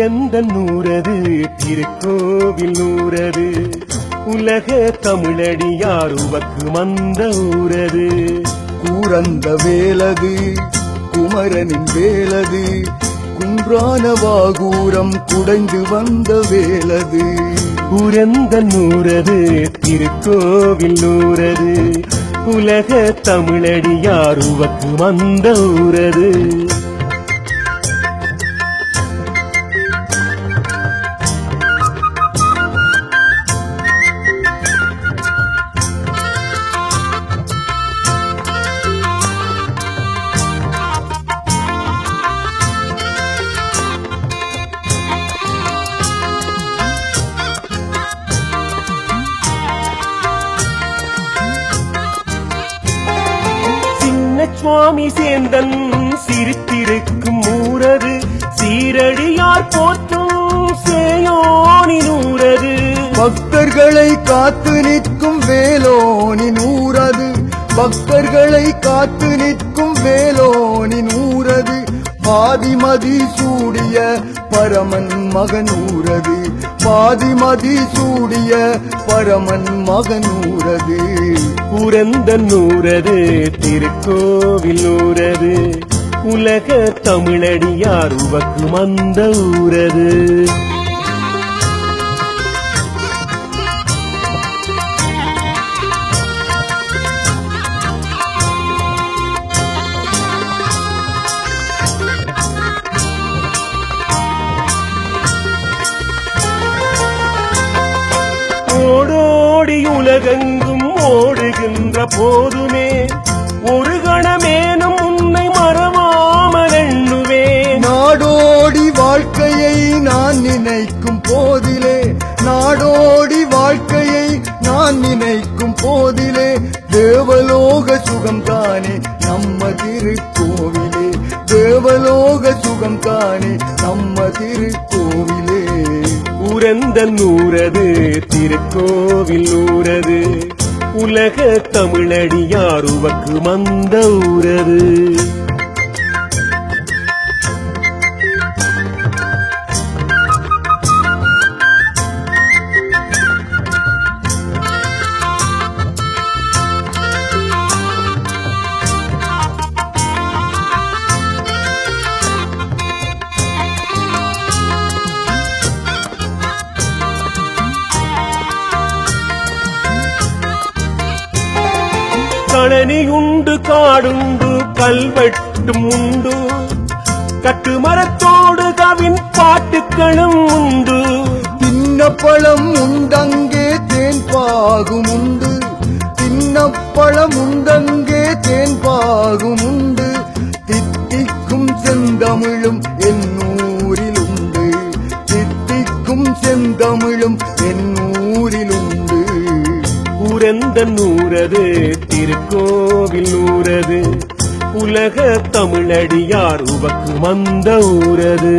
ஊரந்தன் நூறது திருக்கோவில் நூறது உலக தமிழடியார் உவக்கு மந்த ஊரது கூரந்த வேலது குமரனின் வேலது குன்றான வாகூரம் குடைந்து வந்த வேலது ஊரந்தன் நூறது திருக்கோவில் நூறது உலக தமிழடியார் உவக்கு மந்த ஊரது சுவாமி சேந்தன் சிரித்திருக்கும் ஊரது சீரடியார் போற்றும் சேயோனின் ஊரது பக்தர்களை காத்து நிற்கும் வேலோனின் ஊரது பக்தர்களை காத்து நிற்கும் வேலோனின் ஊரது பாதிமதி சூடிய பரமன் மகனூரது பாதிமதி சூடிய பரமன் மகனூரது ஊரந்தன் நூறது திருக்கோவில் நூறது உலக தமிழடியார் உவக்கு மந்த ஊரது ஓடோடி உலகெங்கும் ஓடுகின்ற போதுமே ஒரு கணமேனும் உன்னை மறவாமல் எண்ணுவே நாடோடி வாழ்க்கையை நான் நினைக்கும் போதிலே நாடோடி வாழ்க்கையை நான் நினைக்கும் போதிலே தேவலோக சுகம் தானே நம்ம திருக்கோவிலே தேவலோக சுகம் தானே நம்ம திருக்கோவிலே ஊரந்தன் நூறது திருக்கோவில் நூறது உலக தமிழடியார் உவக்கு மந்த ஊரது கழனியுண்டு காடுண்டு கல்வெட்டும் உண்டு கட்டுமரத்தோடு கவின் பாட்டுக்களும் உண்டு தின்னப்பழம் உண்டங்கே தேன் பாகும் உண்டு தின்னப்பழம் உண்டங்கே தேன் பாகும் உண்டு தித்திக்கும் செந்தமிழும் என்னூரில் உண்டு தித்திக்கும் செந்தமிழும் என்னூரில் உண்டு ஊரந்தன் நூறது திருக்கோவில் நூறது உலக தமிழடியார் உவக்கு மந்த ஊரது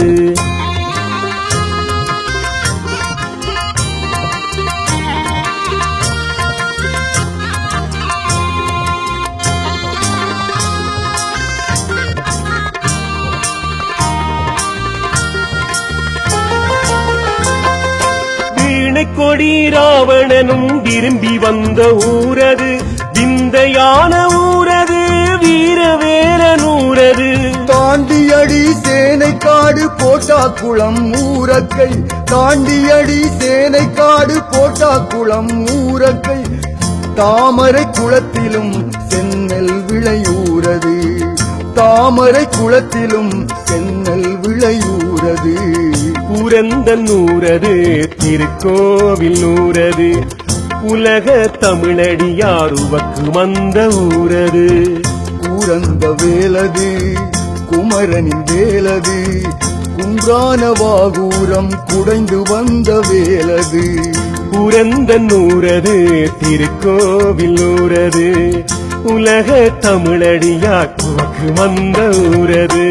கொடி ராவணனும் விரும்பி வந்த ஊரது விந்தையான ஊரது வீரவேலனூரது தாண்டியடி சேனை காடு போட்டாக்குளம் ஊரக்கை தாண்டியடி சேனை காடு போட்டாக்குளம் ஊரக்கை தாமரை குளத்திலும் சென்னல் விளையூரது தாமரை குளத்திலும் சென்னல் விளையூரது ஊரந்தன் நூறது திருக்கோவில் நூறது உலக தமிழடியார் உவக்கு மந்த ஊரது கூரந்த வேலது குமரனின் வேலது குன்றான வாகூரம் குடைந்து வந்த வேலது ஊரந்தன் நூறது திருக்கோவில் நூறது உலக தமிழடியார் உவக்கு மந்த ஊரது